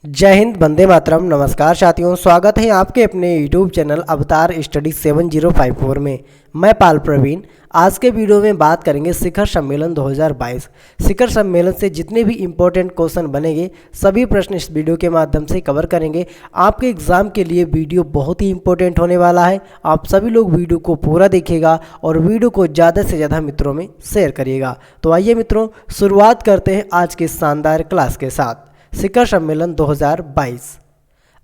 जय हिंद, वंदे मातरम। नमस्कार साथियों, स्वागत है आपके अपने यूट्यूब चैनल अवतार स्टडी 7054 में। मैं पाल प्रवीण। आज के वीडियो में बात करेंगे शिखर सम्मेलन 2022। शिखर सम्मेलन से जितने भी इम्पोर्टेंट क्वेश्चन बनेंगे सभी प्रश्न इस वीडियो के माध्यम से कवर करेंगे। आपके एग्जाम के लिए वीडियो बहुत ही इंपॉर्टेंट होने वाला है। आप सभी लोग वीडियो को पूरा देखिएगा और वीडियो को ज़्यादा से ज़्यादा मित्रों में शेयर करिएगा। तो आइए मित्रों, शुरुआत करते हैं आज के शानदार क्लास के साथ। शिखर सम्मेलन 2022।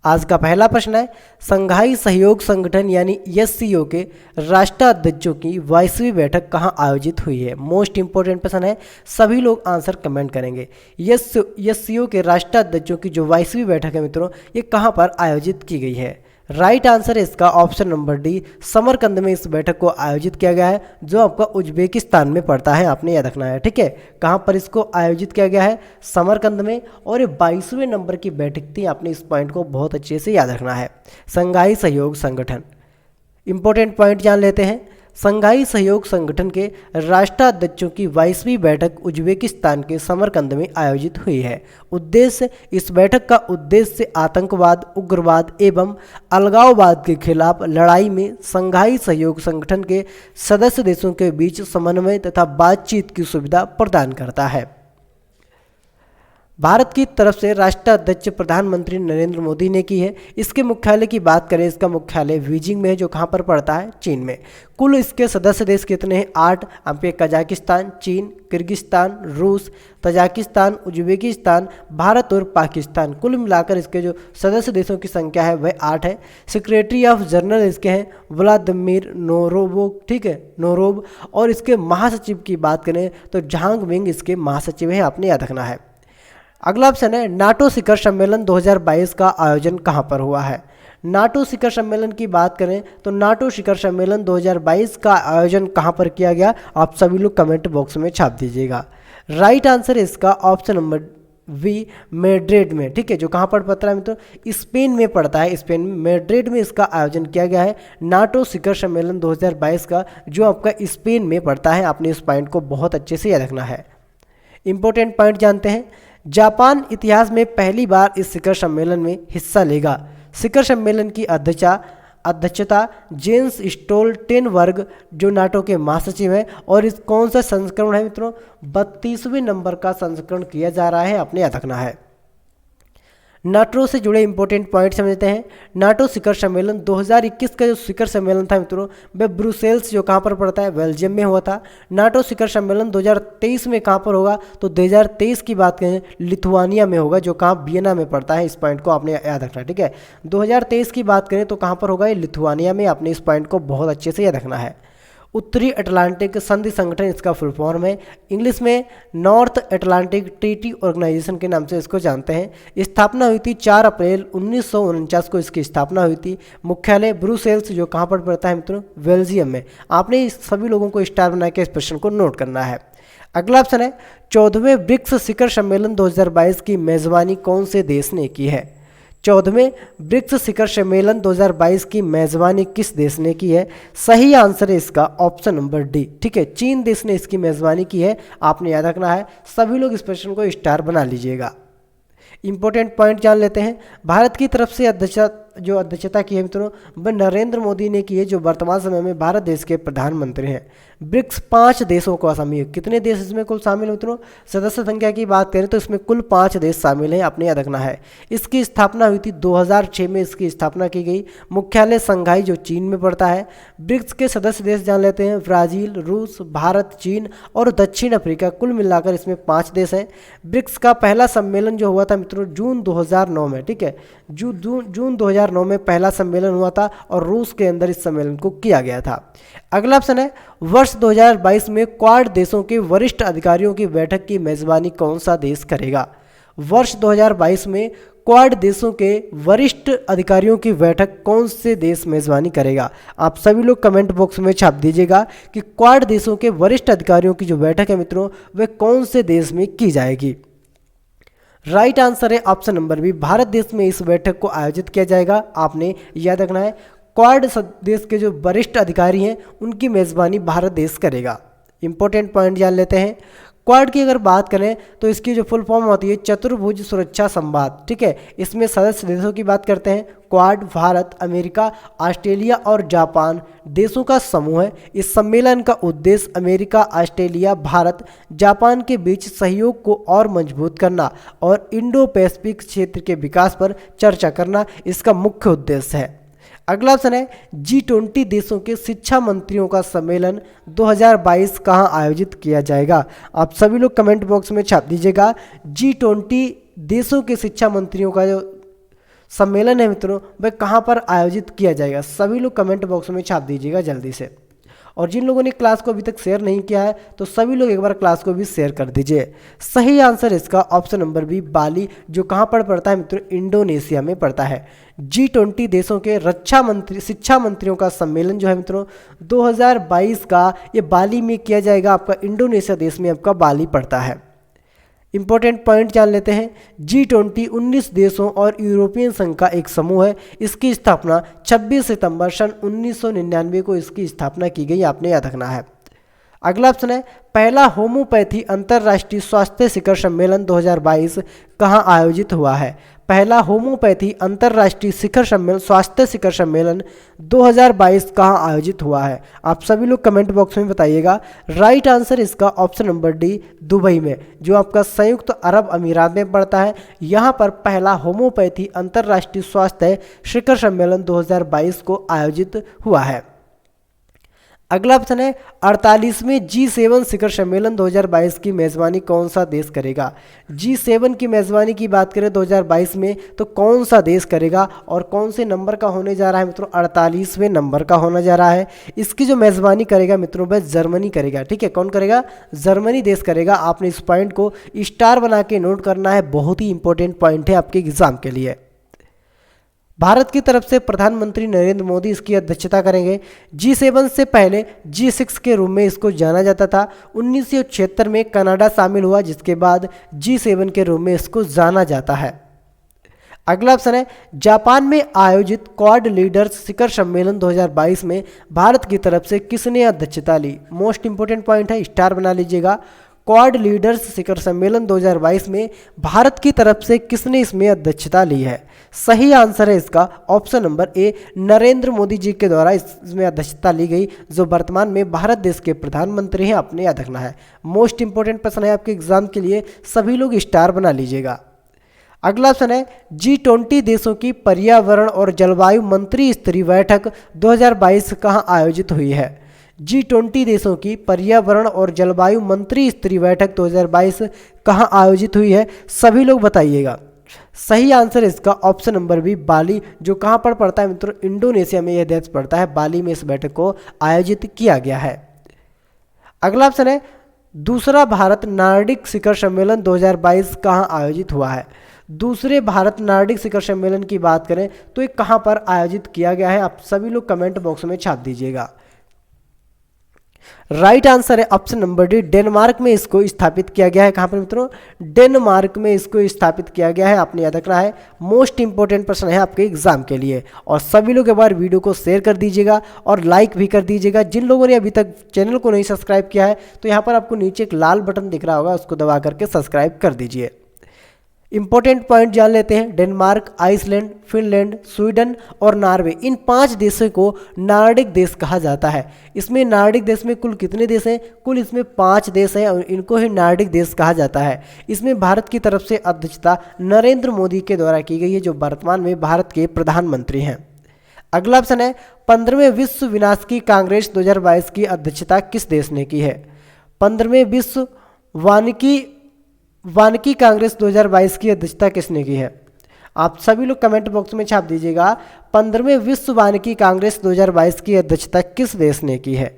आज का पहला प्रश्न है, संघाई सहयोग संगठन यानी एससीओ के राष्ट्राध्यक्षों की 22वीं बैठक कहाँ आयोजित हुई है। मोस्ट इंपोर्टेंट प्रश्न है, सभी लोग आंसर कमेंट करेंगे। एससीओ के राष्ट्राध्यक्षों की जो 22वीं बैठक है मित्रों, ये कहाँ पर आयोजित की गई है। राइट आंसर है इसका ऑप्शन नंबर डी, समरकंद में इस बैठक को आयोजित किया गया है, जो आपका उज्बेकिस्तान में पड़ता है। आपने याद रखना है, ठीक है। कहाँ पर इसको आयोजित किया गया है, समरकंद में। और ये 22वें नंबर की बैठक थी। आपने इस पॉइंट को बहुत अच्छे से याद रखना है। संघाई सहयोग संगठन, इंपॉर्टेंट पॉइंट जान लेते हैं। संघाई सहयोग संगठन के राष्ट्राध्यक्षों की 22वीं बैठक उज्बेकिस्तान के समरकंद में आयोजित हुई है। उद्देश्य, इस बैठक का उद्देश्य आतंकवाद, उग्रवाद एवं अलगाववाद के खिलाफ लड़ाई में संघाई सहयोग संगठन के सदस्य देशों के बीच समन्वय तथा बातचीत की सुविधा प्रदान करता है। भारत की तरफ से राष्ट्राध्यक्ष प्रधानमंत्री नरेंद्र मोदी ने की है। इसके मुख्यालय की बात करें, इसका मुख्यालय बीजिंग में है, जो कहाँ पर पड़ता है, चीन में। कुल इसके सदस्य देश कितने हैं, 8। आप पे कजाकिस्तान, चीन, किर्गिस्तान, रूस, तजाकिस्तान, उज्बेकिस्तान, भारत और पाकिस्तान। कुल मिलाकर इसके जो सदस्य देशों की संख्या है वह 8 है। सेक्रेटरी ऑफ जनरल इसके हैं व्लादिमीर नोरोव, ठीक है, नोरोव। और इसके महासचिव की बात करें तो झांग मिंग इसके महासचिव हैं। आपने याद रखना है। अगला ऑप्शन है, नाटो शिखर सम्मेलन 2022 का आयोजन कहाँ पर हुआ है। नाटो शिखर सम्मेलन की बात करें तो नाटो शिखर सम्मेलन 2022 का आयोजन कहाँ पर किया गया, आप सभी लोग कमेंट बॉक्स में छाप दीजिएगा। राइट आंसर है इसका ऑप्शन नंबर बी, मैड्रिड में, ठीक है, जो कहाँ पर पड़ता है मित्रों, स्पेन में पड़ता है। स्पेन में मैड्रिड में इसका आयोजन किया गया है, नाटो शिखर सम्मेलन 2022 का, जो आपका स्पेन में पड़ता है। आपने इस पॉइंट को बहुत अच्छे से याद रखना है। इंपॉर्टेंट पॉइंट जानते हैं, जापान इतिहास में पहली बार इस शिखर सम्मेलन में हिस्सा लेगा। शिखर सम्मेलन की अध्यक्षता जेंस स्टोल्टेनबर्ग, जो नाटो के महासचिव हैं। और इस कौन सा संस्करण है मित्रों, 32वें नंबर का संस्करण किया जा रहा है। आपने याद रखना है। नाटो से जुड़े इंपॉर्टेंट पॉइंट समझते हैं। नाटो शिखर सम्मेलन 2021 का जो शिखर सम्मेलन था मित्रों, वह ब्रुसेल्स, जो कहाँ पर पड़ता है, बेल्जियम में हुआ था। नाटो शिखर सम्मेलन 2023 में कहाँ पर होगा, तो 2023 की बात करें लिथुआनिया में होगा, जो कहाँ वियना में पड़ता है। इस पॉइंट को आपने याद रखना है, ठीक है। 2023 की बात करें तो कहाँ पर होगा, ये लिथुआनिया में। आपने इस पॉइंट को बहुत अच्छे से याद रखना है। उत्तरी अटलांटिक संधि संगठन इसका फुल फॉर्म है। इंग्लिश में नॉर्थ अटलांटिक ट्रीटी ऑर्गेनाइजेशन के नाम से इसको जानते हैं। स्थापना हुई थी 4 अप्रैल 1949 को इसकी स्थापना हुई थी। मुख्यालय ब्रुसेल्स, जो कहाँ पर पड़ता है मित्रों, बेल्जियम में। आपने सभी लोगों को स्टार बना के इस प्रश्न को नोट करना है। अगला ऑप्शन है, 14वें ब्रिक्स शिखर सम्मेलन 2022 की मेजबानी कौन से देश ने की है। 14वें ब्रिक्स शिखर सम्मेलन 2022 की मेजबानी किस देश ने की है। सही आंसर है इसका ऑप्शन नंबर डी, ठीक है, चीन देश ने इसकी मेजबानी की है। आपने याद रखना है। सभी लोग इस प्रश्न को स्टार बना लीजिएगा। इंपॉर्टेंट पॉइंट जान लेते हैं। भारत की तरफ से अध्यक्षता की है मित्रों, वह नरेंद्र मोदी ने की है, जो वर्तमान समय में भारत देश के प्रधानमंत्री हैं। ब्रिक्स 5 देशों को शामिल, कितने देश इसमें कुल शामिल हैं मित्रों, सदस्य संख्या की बात करें तो इसमें कुल 5 देश शामिल हैं। आपने याद रखना है। इसकी स्थापना हुई थी 2006 में, इसकी स्थापना की गई। मुख्यालय संघाई, जो चीन में पड़ता है। ब्रिक्स के सदस्य देश जान लेते हैं, ब्राजील, रूस, भारत, चीन और दक्षिण अफ्रीका। कुल मिलाकर इसमें 5 देश हैं। ब्रिक्स का पहला सम्मेलन जो हुआ था मित्रों जून 2009 में, ठीक है, जून 2009 में पहला सम्मेलन हुआ था और रूस के अंदर इस सम्मेलन को किया गया था। अगला ऑप्शन है, वर्ष 2022 में क्वाड देशों के वरिष्ठ अधिकारियों की बैठक की मेजबानी कौन सा देश करेगा। वर्ष 2022 में क्वाड देशों के वरिष्ठ अधिकारियों की बैठक कौन से देश मेजबानी करेगा। आप सभी लोग कमेंट बॉक्स में छाप दीजिएगा कि क्वाड देशों के वरिष्ठ अधिकारियों की जो बैठक है मित्रों, वह कौन से देश में की जाएगी। राइट आंसर है ऑप्शन नंबर बी, भारत देश में इस बैठक को आयोजित किया जाएगा। आपने याद रखना है। क्वाड देश के जो वरिष्ठ अधिकारी हैं उनकी मेजबानी भारत देश करेगा। इंपॉर्टेंट पॉइंट जान लेते हैं। क्वाड की अगर बात करें तो इसकी जो फुल फॉर्म होती है चतुर्भुज सुरक्षा संवाद, ठीक है। इसमें सदस्य देशों की बात करते हैं। क्वाड भारत, अमेरिका, ऑस्ट्रेलिया और जापान देशों का समूह है। इस सम्मेलन का उद्देश्य अमेरिका, ऑस्ट्रेलिया, भारत, जापान के बीच सहयोग को और मजबूत करना और इंडो पैसिफिक क्षेत्र के विकास पर चर्चा करना इसका मुख्य उद्देश्य है। अगला ऑप्शन है G20 देशों के शिक्षा मंत्रियों का सम्मेलन 2022 कहां आयोजित किया जाएगा। आप सभी लोग कमेंट बॉक्स में छाप दीजिएगा G20 देशों के शिक्षा मंत्रियों का जो सम्मेलन है मित्रों वह कहां पर आयोजित किया जाएगा। सभी लोग कमेंट बॉक्स में छाप दीजिएगा जल्दी से। और जिन लोगों ने क्लास को अभी तक शेयर नहीं किया है तो सभी लोग एक बार क्लास को भी शेयर कर दीजिए। सही आंसर इसका ऑप्शन नंबर बी बाली, जो कहाँ पर पड़ता है मित्रों, इंडोनेशिया में पड़ता है। G20 देशों के शिक्षा मंत्रियों का सम्मेलन जो है मित्रों 2022 का ये बाली में किया जाएगा। आपका इंडोनेशिया देश में आपका बाली पड़ता है। इंपॉर्टेंट पॉइंट जान लेते हैं। G20 19 देशों और यूरोपियन संघ का एक समूह है। इसकी स्थापना 26 सितंबर सन 1999 को इसकी स्थापना की गई, आपने याद रखना है। अगला ऑप्शन है पहला होम्योपैथी अंतर्राष्ट्रीय स्वास्थ्य शिखर सम्मेलन 2022 कहां आयोजित हुआ है। पहला होम्योपैथी अंतर्राष्ट्रीय स्वास्थ्य शिखर सम्मेलन 2022 कहां आयोजित हुआ है। आप सभी लोग कमेंट बॉक्स में बताइएगा। राइट आंसर इसका ऑप्शन नंबर डी दुबई में, जो आपका संयुक्त अरब अमीरात में पड़ता है। यहां पर पहला होम्योपैथी अंतर्राष्ट्रीय स्वास्थ्य शिखर सम्मेलन 2022 को आयोजित हुआ है। अगला ऑप्शन है 48वें G7 शिखर सम्मेलन 2022 की मेजबानी कौन सा देश करेगा। G7 की मेजबानी की बात करें 2022 में तो कौन सा देश करेगा और कौन से नंबर का होने जा रहा है मित्रों, 48वें नंबर का होने जा रहा है। इसकी जो मेजबानी करेगा मित्रों वह जर्मनी करेगा, ठीक है। कौन करेगा, जर्मनी देश करेगा। आपने इस पॉइंट को स्टार बना के नोट करना है, बहुत ही इंपॉर्टेंट पॉइंट है आपके एग्जाम के लिए। भारत की तरफ से प्रधानमंत्री नरेंद्र मोदी इसकी अध्यक्षता करेंगे। G7 से पहले G6 के रूप में इसको जाना जाता था। 1976 में कनाडा शामिल हुआ, जिसके बाद G7 के रूप में इसको जाना जाता है। अगला ऑप्शन है जापान में आयोजित क्वाड लीडर्स शिखर सम्मेलन 2022 में भारत की तरफ से किसने अध्यक्षता ली। मोस्ट इंपोर्टेंट पॉइंट है, स्टार बना लीजिएगा। क्वाड लीडर्स शिखर सम्मेलन 2022 में भारत की तरफ से किसने इसमें अध्यक्षता ली है। सही आंसर है इसका option number A, Narendra Modi ji के द्वारा इसमें अध्यक्षता ली गई, जो वर्तमान में भारत देश के प्रधानमंत्री हैं। आपने याद रखना है, मोस्ट इंपोर्टेंट प्रश्न है आपके एग्जाम के लिए, सभी लोग स्टार बना लीजिएगा। अगला ऑप्शन है G20 देशों की पर्यावरण और जलवायु मंत्री स्तरीय बैठक 2022 कहां आयोजित हुई है। G20 देशों की पर्यावरण और जलवायु मंत्री स्तरीय बैठक 2022 कहां आयोजित हुई है, सभी लोग बताइएगा। सही आंसर इसका ऑप्शन नंबर बी बाली, जो कहां पर पड़ता है मित्रों, इंडोनेशिया में यह देश पड़ता है। बाली में इस बैठक को आयोजित किया गया है। अगला ऑप्शन है दूसरा भारत नार्डिक शिखर सम्मेलन 2022 कहां आयोजित हुआ है। दूसरे भारत नार्डिक शिखर सम्मेलन की बात करें तो ये कहां पर आयोजित किया गया है। आप सभी लोग कमेंट बॉक्स में छाप दीजिएगा। राइट आंसर है ऑप्शन नंबर डी, डेनमार्क में इसको स्थापित किया गया है। कहां पर मित्रों, डेनमार्क में इसको स्थापित किया गया है। आपने याद रखना है, मोस्ट इंपोर्टेंट प्रश्न है आपके एग्जाम के लिए। और सभी लोग एक बार वीडियो को शेयर कर दीजिएगा और लाइक भी कर दीजिएगा। जिन लोगों ने अभी तक चैनल को नहीं सब्सक्राइब किया है तो यहाँ पर आपको नीचे एक लाल बटन दिख रहा होगा, उसको दबा करके सब्सक्राइब कर दीजिए। इंपॉर्टेंट पॉइंट जान लेते हैं। डेनमार्क, आइसलैंड, फिनलैंड, स्वीडन और नॉर्वे, इन 5 देशों को नार्डिक देश कहा जाता है। इसमें नार्डिक देश में कुल कितने देश हैं, कुल इसमें 5 देश हैं और इनको ही नार्डिक देश कहा जाता है। इसमें भारत की तरफ से अध्यक्षता नरेंद्र मोदी के द्वारा की गई है, जो वर्तमान में भारत के प्रधानमंत्री हैं। अगला ऑप्शन है 15वें विश्व विनाशकी कांग्रेस 2022 की अध्यक्षता किस देश ने की है। 15वें विश्व वानिकी कांग्रेस 2022 की अध्यक्षता किसने की है। आप सभी लोग कमेंट बॉक्स में छाप दीजिएगा 15वें विश्व वानिकी कांग्रेस 2022 की अध्यक्षता किस देश ने की है।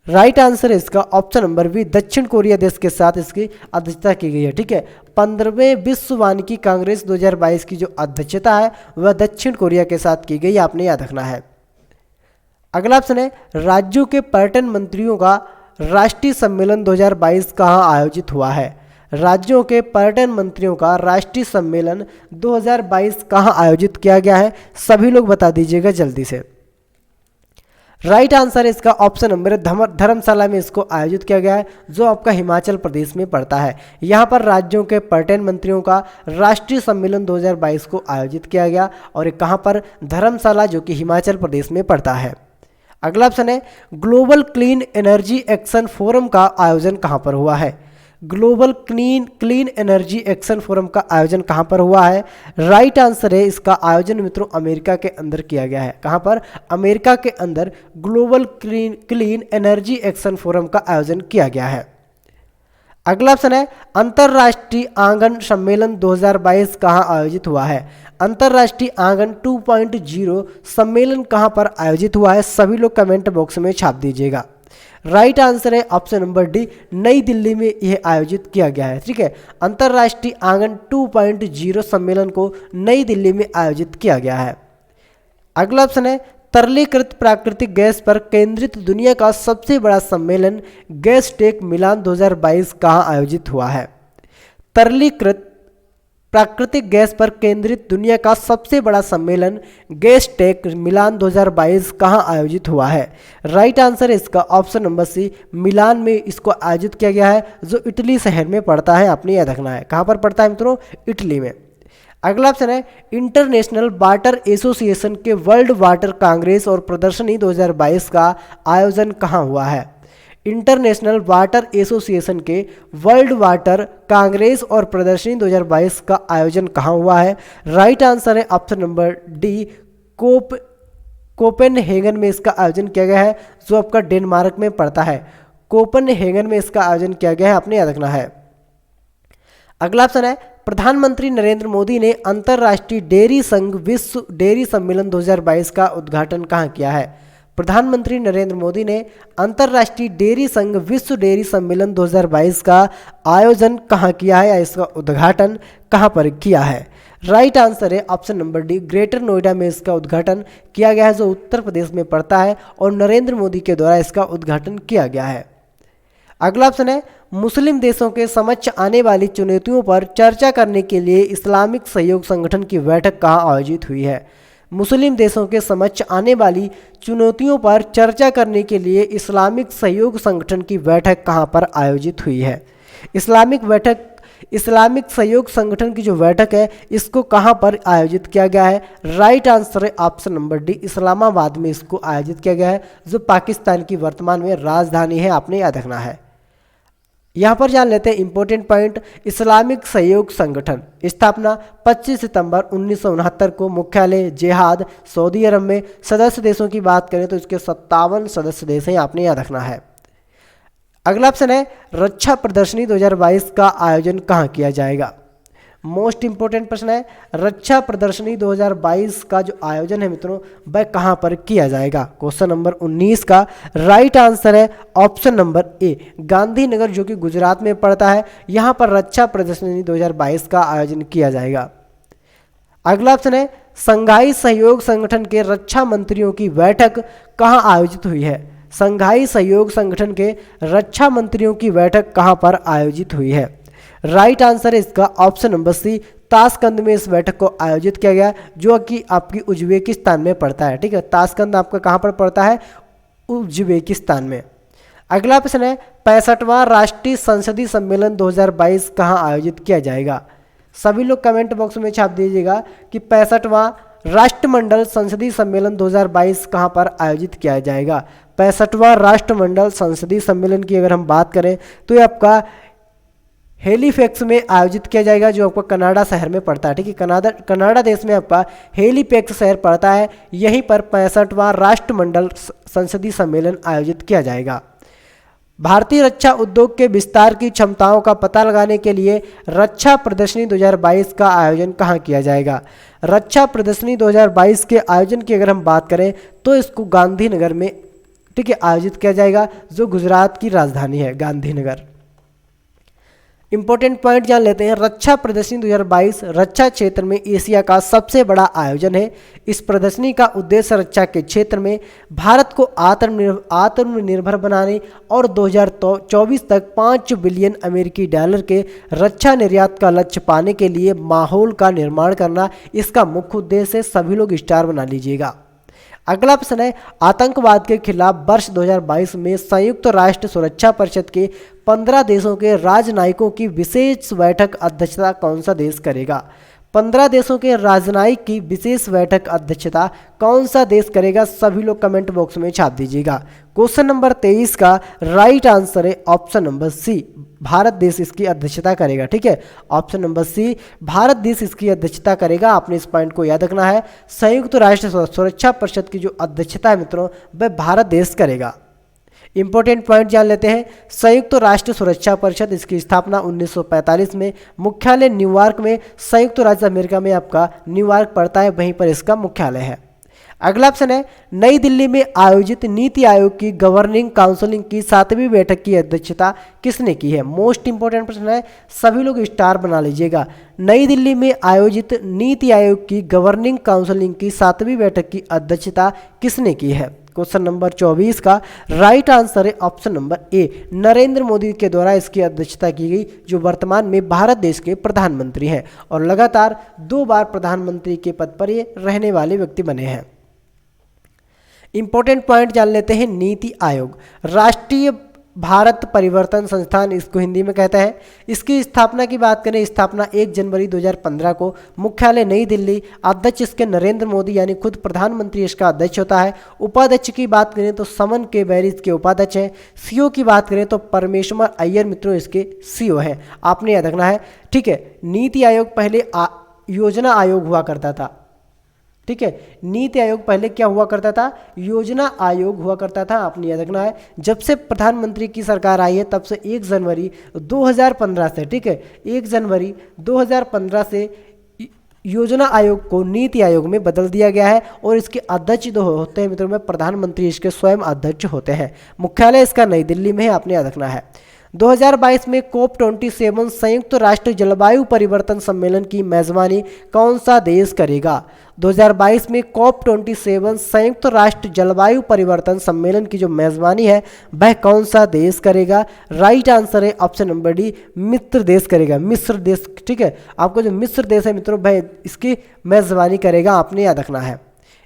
राइट आंसर है इसका ऑप्शन नंबर बी, दक्षिण कोरिया देश के साथ इसकी अध्यक्षता की गई है, ठीक है। 15वें विश्व वानिकी कांग्रेस 2022 की जो अध्यक्षता है वह दक्षिण कोरिया के साथ की गई, आपने याद रखना है। अगला ऑप्शन है राज्यों के पर्यटन मंत्रियों का राष्ट्रीय सम्मेलन 2022 कहां आयोजित हुआ है। राज्यों के पर्यटन मंत्रियों का राष्ट्रीय सम्मेलन 2022 कहां आयोजित किया गया है, सभी लोग बता दीजिएगा जल्दी से। राइट आंसर है इसका ऑप्शन नंबर है धर्मशाला में इसको आयोजित किया गया है, जो आपका हिमाचल प्रदेश में पड़ता है। यहाँ पर राज्यों के पर्यटन मंत्रियों का राष्ट्रीय सम्मेलन 2022 को आयोजित किया गया और कहाँ पर, धर्मशाला, जो कि हिमाचल प्रदेश में पड़ता है। अगला ऑप्शन है global clean energy action forum का आयोजन कहाँ पर हुआ है। Global clean energy action forum का आयोजन कहाँ पर हुआ है। राइट आंसर है इसका आयोजन मित्रों अमेरिका के अंदर किया गया है। कहाँ पर, अमेरिका के अंदर global clean energy action forum का आयोजन किया गया है। अगला ऑप्शन है अंतर्राष्ट्रीय आंगन सम्मेलन 2022 कहाँ आयोजित हुआ है। अंतर्राष्ट्रीय आंगन 2.0 सम्मेलन कहाँ पर आयोजित हुआ है, सभी लोग कमेंट बॉक्स में छाप दीजिएगा। राइट आंसर है ऑप्शन नंबर डी, नई दिल्ली में यह आयोजित किया गया है। ठीक है, अंतर्राष्ट्रीय आंगन 2.0 सम्मेलन को नई दिल्ली में आयोजित किया गया है। अगला ऑप्शन है तरलीकृत प्राकृतिक गैस पर केंद्रित दुनिया का सबसे बड़ा सम्मेलन गैस टेक मिलान 2022 कहाँ आयोजित हुआ है। तरलीकृत प्राकृतिक गैस पर केंद्रित दुनिया का सबसे बड़ा सम्मेलन गैस टेक मिलान 2022 कहाँ आयोजित हुआ है। राइट आंसर है इसका ऑप्शन नंबर सी, मिलान में इसको आयोजित किया गया है, जो इटली शहर में पड़ता है। आपने याद रखना है कहाँ पर पड़ता है मित्रों, इटली में। अगला ऑप्शन है इंटरनेशनल वाटर एसोसिएशन के वर्ल्ड वाटर कांग्रेस और प्रदर्शनी 2022 का आयोजन कहाँ हुआ है। इंटरनेशनल वाटर एसोसिएशन के वर्ल्ड वाटर कांग्रेस और प्रदर्शनी 2022 का आयोजन कहाँ हुआ है। राइट आंसर है ऑप्शन नंबर डी, कोपेनहेगन में इसका आयोजन किया गया है, जो आपका डेनमार्क में पड़ता है। कोपेनहेगन में इसका आयोजन किया गया है, आपने याद रखना है। अगला ऑप्शन है प्रधानमंत्री नरेंद्र मोदी ने अंतर्राष्ट्रीय डेयरी संघ विश्व डेयरी सम्मेलन 2022 का उद्घाटन कहाँ किया है। प्रधानमंत्री नरेंद्र मोदी ने अंतर्राष्ट्रीय डेयरी संघ विश्व डेयरी सम्मेलन 2022 का आयोजन कहाँ किया है या इसका उद्घाटन कहाँ पर किया है। राइट आंसर है option number D, greater Noida में इसका उद्घाटन किया गया है, जो उत्तर प्रदेश में पड़ता है और नरेंद्र मोदी के द्वारा इसका उद्घाटन किया गया है। अगला ऑप्शन है मुस्लिम देशों के समक्ष आने वाली चुनौतियों पर चर्चा करने के लिए इस्लामिक सहयोग संगठन की बैठक कहाँ आयोजित हुई है। मुस्लिम देशों के समक्ष आने वाली चुनौतियों पर चर्चा करने के लिए इस्लामिक सहयोग संगठन की बैठक कहाँ पर आयोजित हुई है। इस्लामिक सहयोग संगठन की जो बैठक है इसको कहाँ पर आयोजित किया गया है। राइट आंसर है ऑप्शन नंबर डी, इस्लामाबाद में इसको आयोजित किया गया है, जो पाकिस्तान की वर्तमान में राजधानी है, आपने याद रखना है। यहाँ पर जान लेते हैं इंपॉर्टेंट पॉइंट। इस्लामिक सहयोग संगठन स्थापना 25 सितंबर 1969 को, मुख्यालय जेहाद सऊदी अरब में। सदस्य देशों की बात करें तो इसके 57 सदस्य देश हैं, आपने याद रखना है। अगला ऑप्शन है रक्षा प्रदर्शनी 2022 का आयोजन कहाँ किया जाएगा। मोस्ट इंपोर्टेंट प्रश्न है, रक्षा प्रदर्शनी 2022 का जो आयोजन है मित्रों वह कहाँ पर किया जाएगा। क्वेश्चन नंबर 19 का राइट आंसर है ऑप्शन नंबर ए, गांधीनगर, जो कि गुजरात में पड़ता है। यहाँ पर रक्षा प्रदर्शनी 2022 का आयोजन किया जाएगा। अगला ऑप्शन है संघाई सहयोग संगठन के रक्षा मंत्रियों की बैठक कहाँ आयोजित हुई है। संघाई सहयोग संगठन के रक्षा मंत्रियों की बैठक कहाँ पर आयोजित हुई है। राइट आंसर है इसका ऑप्शन नंबर सी, ताशकंद में इस बैठक को आयोजित किया गया, जो कि आपकी उज्बेकिस्तान में पड़ता है। ठीक है, ताशकंद आपका कहाँ पर पड़ता है, उज्बेकिस्तान में। अगला प्रश्न है 65वां राष्ट्रीय संसदीय सम्मेलन 2022 कहाँ आयोजित किया जाएगा। सभी लोग कमेंट बॉक्स में छाप दीजिएगा कि 65वां राष्ट्रमंडल संसदीय सम्मेलन 2022 कहाँ पर आयोजित किया जाएगा। 65वां राष्ट्रमंडल संसदीय सम्मेलन की अगर हम बात करें तो ये आपका हेलीफैक्स में आयोजित किया जाएगा, जो आपका कनाडा शहर में पड़ता है। ठीक है, कनाडा देश में आपका हेलीफैक्स शहर पड़ता है, यहीं पर 65वां राष्ट्रमंडल संसदीय सम्मेलन आयोजित किया जाएगा। भारतीय रक्षा उद्योग के विस्तार की क्षमताओं का पता लगाने के लिए रक्षा प्रदर्शनी 2022 का आयोजन कहाँ किया जाएगा। रक्षा प्रदर्शनी 2022 के आयोजन की अगर हम बात करें तो इसको गांधीनगर में, ठीक है, आयोजित किया जाएगा, जो गुजरात की राजधानी है, गांधीनगर। इंपॉर्टेंट पॉइंट जान लेते हैं, रक्षा प्रदर्शनी 2022 रक्षा क्षेत्र में एशिया का सबसे बड़ा आयोजन है। इस प्रदर्शनी का उद्देश्य रक्षा के क्षेत्र में भारत को आत्मनिर्भर बनाने और 2024 तक 5 बिलियन अमेरिकी डॉलर के रक्षा निर्यात का लक्ष्य पाने के लिए माहौल का निर्माण करना इसका मुख्य उद्देश्य है। सभी लोग स्टार बना लीजिएगा। अगला प्रश्न है, आतंकवाद के खिलाफ वर्ष 2022 में संयुक्त राष्ट्र सुरक्षा परिषद के 15 देशों के राजनयिकों की विशेष बैठक अध्यक्षता कौन सा देश करेगा? 15 देशों के राजनयिक की विशेष बैठक अध्यक्षता कौन सा देश करेगा? सभी लोग कमेंट बॉक्स में छाप दीजिएगा। क्वेश्चन नंबर 23 का राइट आंसर है ऑप्शन नंबर सी, भारत देश इसकी अध्यक्षता करेगा। ठीक है, ऑप्शन नंबर सी, भारत देश इसकी अध्यक्षता करेगा। आपने इस पॉइंट को याद रखना है। संयुक्त राष्ट्र सुरक्षा परिषद की जो अध्यक्षता है मित्रों, वह भारत देश करेगा। इंपॉर्टेंट पॉइंट जान लेते हैं। संयुक्त राष्ट्र सुरक्षा परिषद, इसकी स्थापना 1945 में, मुख्यालय न्यूयॉर्क में, संयुक्त राज्य अमेरिका में आपका न्यूयॉर्क पड़ता है, वहीं पर इसका मुख्यालय है। अगला ऑप्शन है, नई दिल्ली में आयोजित नीति आयोग की गवर्निंग काउंसिल की 7वीं बैठक की अध्यक्षता किसने की है? मोस्ट इंपोर्टेंट प्रश्न है, सभी लोग स्टार बना लीजिएगा। नई दिल्ली में आयोजित नीति आयोग की गवर्निंग काउंसिल की 7वीं बैठक की अध्यक्षता किसने की है? क्वेश्चन नंबर 24 का राइट आंसर है option number A, Narendra Modi के द्वारा इसकी अध्यक्षता की गई, जो वर्तमान में भारत देश के प्रधानमंत्री हैं और लगातार 2 बार प्रधानमंत्री के पद पर ये रहने वाले व्यक्ति बने हैं। इंपॉर्टेंट पॉइंट जान लेते हैं। नीति आयोग, राष्ट्रीय भारत परिवर्तन संस्थान इसको हिंदी में कहते हैं। इसकी स्थापना की बात करें, स्थापना 1 जनवरी 2015 को, मुख्यालय नई दिल्ली, अध्यक्ष इसके नरेंद्र मोदी यानी खुद प्रधानमंत्री इसका अध्यक्ष होता है। उपाध्यक्ष की बात करें तो समन के बैरिज के उपाध्यक्ष हैं। सीओ की बात करें तो परमेश्वर अय्यर मित्रों इसके सीओ हैं। आपने याद रखना है। ठीक है, नीति आयोग पहले योजना आयोग हुआ करता था। ठीक है, नीति आयोग पहले क्या हुआ करता था? योजना आयोग हुआ करता था। आपने याद रखना है। जब से प्रधानमंत्री की सरकार आई है तब से 1 जनवरी 2015 से, ठीक है, 1 जनवरी 2015 से योजना आयोग को नीति आयोग में बदल दिया गया है और इसके अध्यक्ष जो होते हैं मित्रों में प्रधानमंत्री इसके स्वयं अध्यक्ष होते हैं। मुख्यालय इसका नई दिल्ली में है, आपने याद रखना है। 2022 में COP27 संयुक्त राष्ट्र जलवायु परिवर्तन सम्मेलन की मेजबानी कौन सा देश करेगा? 2022 में COP27 संयुक्त राष्ट्र जलवायु परिवर्तन सम्मेलन की जो मेजबानी है वह कौन सा देश करेगा? राइट आंसर है ऑप्शन नंबर डी, मिस्र देश करेगा। मिस्र देश, ठीक है, आपको जो मिस्र देश है मित्रों वह इसकी मेजबानी करेगा। आपने याद रखना है।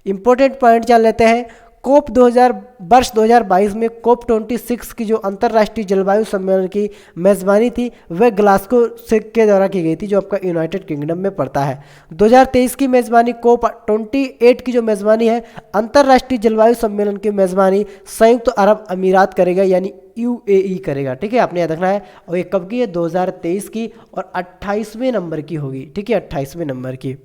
इंपॉर्टेंट पॉइंट जान लेते हैं। वर्ष 2022 में COP26 की जो अंतर्राष्ट्रीय जलवायु सम्मेलन की मेजबानी थी वह ग्लासगो के द्वारा की गई थी, जो आपका यूनाइटेड किंगडम में पड़ता है। 2023 की मेजबानी COP28 की जो मेजबानी है अंतर्राष्ट्रीय जलवायु सम्मेलन की मेजबानी संयुक्त अरब अमीरात करेगा, यानी UAE करेगा। ठीक है, आपने याद रखना है। और ये कब की है? 2023 की और 28वें नंबर की होगी। ठीक है, 28वें नंबर की।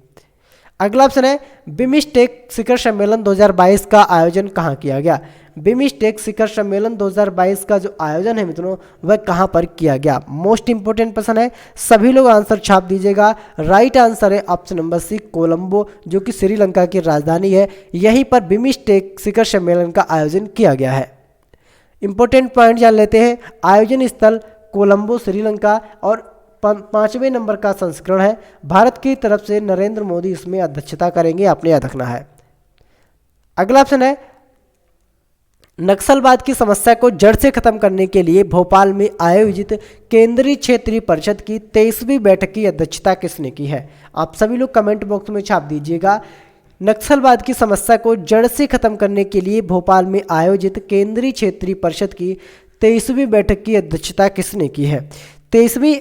अगला ऑप्शन है, बिम्स्टेक शिखर सम्मेलन 2022 का आयोजन कहाँ किया गया? बिम्स्टेक शिखर सम्मेलन 2022 का जो आयोजन है मित्रों वह कहाँ पर किया गया? मोस्ट इंपोर्टेंट प्रश्न है, सभी लोग आंसर छाप दीजिएगा। राइट आंसर है ऑप्शन नंबर सी, कोलंबो, जो कि श्रीलंका की राजधानी है। यहीं पर बिम्स्टेक शिखर सम्मेलन का आयोजन किया गया है। इंपॉर्टेंट पॉइंट जान लेते हैं। आयोजन स्थल कोलंबो, श्रीलंका और 5वें नंबर का संस्करण है। भारत की तरफ से नरेंद्र मोदी इसमें अध्यक्षता करेंगे। आपने याद रखना है। अगला ऑप्शन है, नक्सलवाद की समस्या को जड़ से खत्म करने के लिए भोपाल में आयोजित केंद्रीय क्षेत्रीय परिषद की 23वीं बैठक की अध्यक्षता किसने की है? आप सभी लोग कमेंट बॉक्स में छाप दीजिएगा। नक्सलवाद की समस्या को जड़ से खत्म करने के लिए भोपाल में आयोजित केंद्रीय क्षेत्रीय परिषद की 23वीं बैठक की अध्यक्षता किसने की है? 23वीं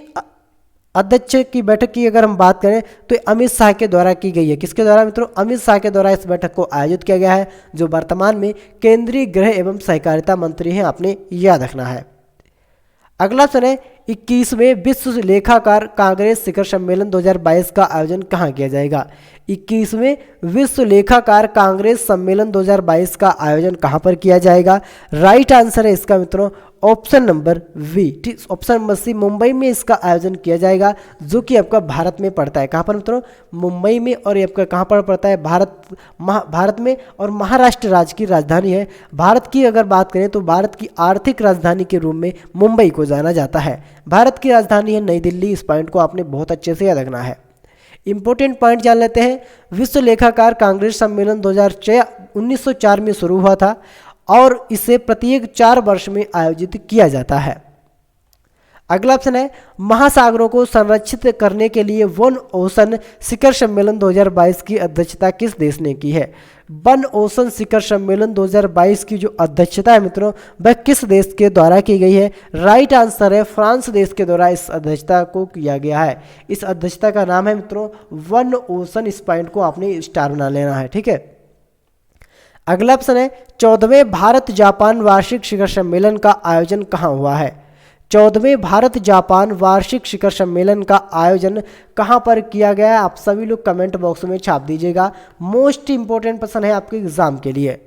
अध्यक्ष की बैठक की अगर हम बात करें तो अमित शाह के द्वारा की गई है। किसके द्वारा मित्रों? अमित शाह के द्वारा इस बैठक को आयोजित किया गया है, जो वर्तमान में केंद्रीय गृह एवं सहकारिता मंत्री हैं। आपने याद रखना है। अगला ऑप्शन है, 21वें विश्व लेखाकार कांग्रेस शिखर सम्मेलन 2022 का आयोजन कहाँ किया जाएगा? 21वें विश्व लेखाकार कांग्रेस सम्मेलन 2022 का आयोजन कहाँ पर किया जाएगा? राइट आंसर है इसका मित्रों ऑप्शन नंबर वी, ठीक, ऑप्शन नंबर सी, मुंबई में इसका आयोजन किया जाएगा, जो कि आपका भारत में पड़ता है। कहाँ पर मित्रों? मुंबई में। और ये आपका कहाँ पर पड़ता है? भारत में, और महाराष्ट्र राज्य की राजधानी है। भारत की अगर बात करें तो भारत की आर्थिक राजधानी के रूप में मुंबई को जाना जाता है। भारत की राजधानी है नई दिल्ली। इस पॉइंट को आपने बहुत अच्छे से याद रखना है। इंपॉर्टेंट पॉइंट जान लेते हैं। विश्व लेखाकार कांग्रेस सम्मेलन 1904 में शुरू हुआ था और इसे प्रत्येक 4 वर्ष में आयोजित किया जाता है। अगला ऑप्शन है महासागरों को संरक्षित करने के लिए वन ओशन शिखर सम्मेलन 2022 की अध्यक्षता किस देश ने की है। वन ओशन शिखर सम्मेलन 2022 की जो अध्यक्षता है मित्रों वह किस देश के द्वारा की गई है। राइट आंसर है फ्रांस देश के द्वारा इस अध्यक्षता को किया गया है। इस अध्यक्षता का नाम है मित्रों वन ओशन। इस पॉइंट को आपने स्टार बना लेना है, ठीक है। अगला ऑप्शन है 14वें भारत जापान वार्षिक शिखर सम्मेलन का आयोजन कहाँ हुआ है। 14वें भारत जापान वार्षिक शिखर सम्मेलन का आयोजन कहां पर किया गया है। आप सभी लोग कमेंट बॉक्स में छाप दीजिएगा। मोस्ट इंपोर्टेंट प्रश्न है आपके एग्जाम के लिए।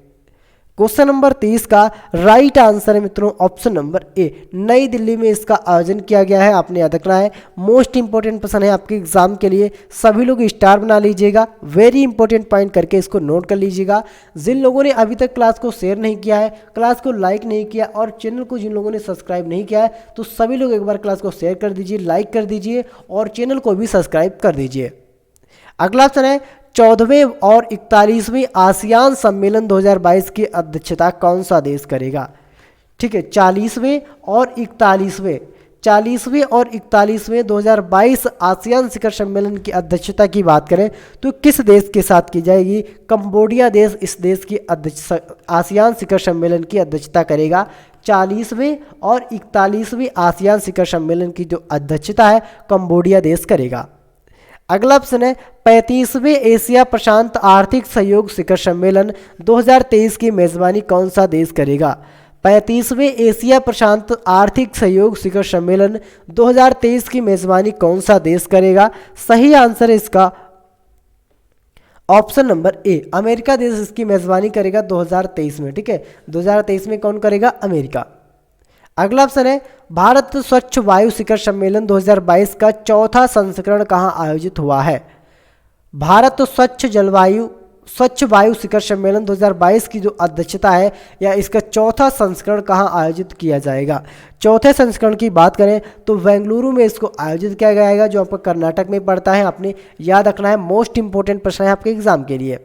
क्वेश्चन नंबर 30 का राइट आंसर है मित्रों ऑप्शन नंबर ए, नई दिल्ली में इसका आयोजन किया गया है। आपने याद रखना है, मोस्ट इंपोर्टेंट प्रश्न है आपके एग्जाम के लिए। सभी लोग स्टार बना लीजिएगा, वेरी इंपॉर्टेंट पॉइंट करके इसको नोट कर लीजिएगा। जिन लोगों ने अभी तक क्लास को शेयर नहीं किया है, क्लास को लाइक नहीं किया और चैनल को जिन लोगों ने सब्सक्राइब नहीं किया है, तो सभी लोग एक बार क्लास को शेयर कर दीजिए, लाइक कर दीजिए और चैनल को भी सब्सक्राइब कर दीजिए। अगला ऑप्शन है 14वें और 41वें आसियान सम्मेलन 2022 की अध्यक्षता कौन सा देश करेगा। ठीक है, 40वें और 41वें 2022 आसियान शिखर सम्मेलन की अध्यक्षता की बात करें तो किस देश के साथ की जाएगी। कंबोडिया देश इस देश की आसियान शिखर सम्मेलन की अध्यक्षता करेगा। 40वें और 41वें आसियान शिखर सम्मेलन की जो अध्यक्षता है कंबोडिया देश करेगा। अगला ऑप्शन है 35वें एशिया प्रशांत आर्थिक सहयोग शिखर सम्मेलन 2023 की मेजबानी कौन सा देश करेगा। 35वें एशिया प्रशांत आर्थिक सहयोग शिखर सम्मेलन 2023 की मेजबानी कौन सा देश करेगा। सही आंसर है इसका ऑप्शन नंबर ए, अमेरिका देश इसकी मेजबानी करेगा 2023 में। ठीक है, 2023 में कौन करेगा, अमेरिका। अगला ऑप्शन है भारत स्वच्छ वायु शिखर सम्मेलन 2022 का चौथा संस्करण कहां आयोजित हुआ है। भारत स्वच्छ वायु शिखर सम्मेलन 2022 की जो अध्यक्षता है या इसका चौथा संस्करण कहां आयोजित किया जाएगा। चौथे संस्करण की बात करें तो बेंगलुरु में इसको आयोजित किया जाएगा, जो आपका कर्नाटक में पड़ता है। आपने याद रखना है, मोस्ट इंपोर्टेंट प्रश्न है आपके एग्जाम के लिए।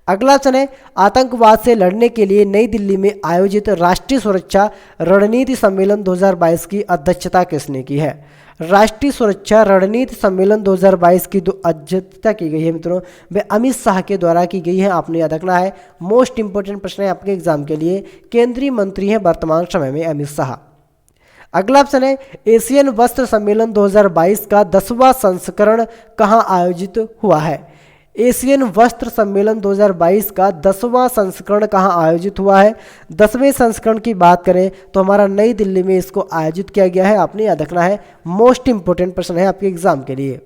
अगला ऑप्शन है आतंकवाद से लड़ने के लिए नई दिल्ली में आयोजित राष्ट्रीय सुरक्षा रणनीति सम्मेलन 2022 की अध्यक्षता किसने की है। राष्ट्रीय सुरक्षा रणनीति सम्मेलन 2022 की जो अध्यक्षता की गई है मित्रों वह अमित शाह के द्वारा की गई है। आपने याद रखना है, मोस्ट इंपोर्टेंट प्रश्न है आपके एग्जाम के लिए। केंद्रीय मंत्री हैं वर्तमान समय में अमित शाह। अगला ऑप्शन है एशियन वस्त्र सम्मेलन 2022 का 10वां संस्करण कहां आयोजित हुआ है। एशियन वस्त्र सम्मेलन 2022 का 10वां संस्करण कहां आयोजित हुआ है। 10वें संस्करण की बात करें तो हमारा नई दिल्ली में इसको आयोजित किया गया है। आपने याद रखना है, मोस्ट इंपोर्टेंट प्रश्न है आपके एग्जाम के लिए।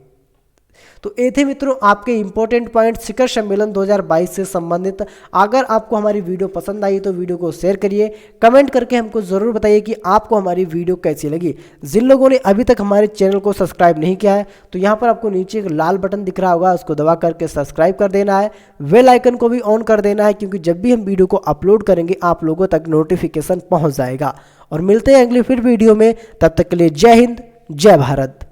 तो ये थे मित्रों आपके इंपॉर्टेंट पॉइंट शिखर सम्मेलन 2022 से संबंधित। अगर आपको हमारी वीडियो पसंद आई तो वीडियो को शेयर करिए, कमेंट करके हमको ज़रूर बताइए कि आपको हमारी वीडियो कैसी लगी। जिन लोगों ने अभी तक हमारे चैनल को सब्सक्राइब नहीं किया है तो यहाँ पर आपको नीचे एक लाल बटन दिख रहा होगा, उसको दबा करके सब्सक्राइब कर देना है। बेल आइकन को भी ऑन कर देना है, क्योंकि जब भी हम वीडियो को अपलोड करेंगे आप लोगों तक नोटिफिकेशन पहुँच जाएगा। और मिलते हैं अगली फिर वीडियो में, तब तक के लिए जय हिंद, जय भारत।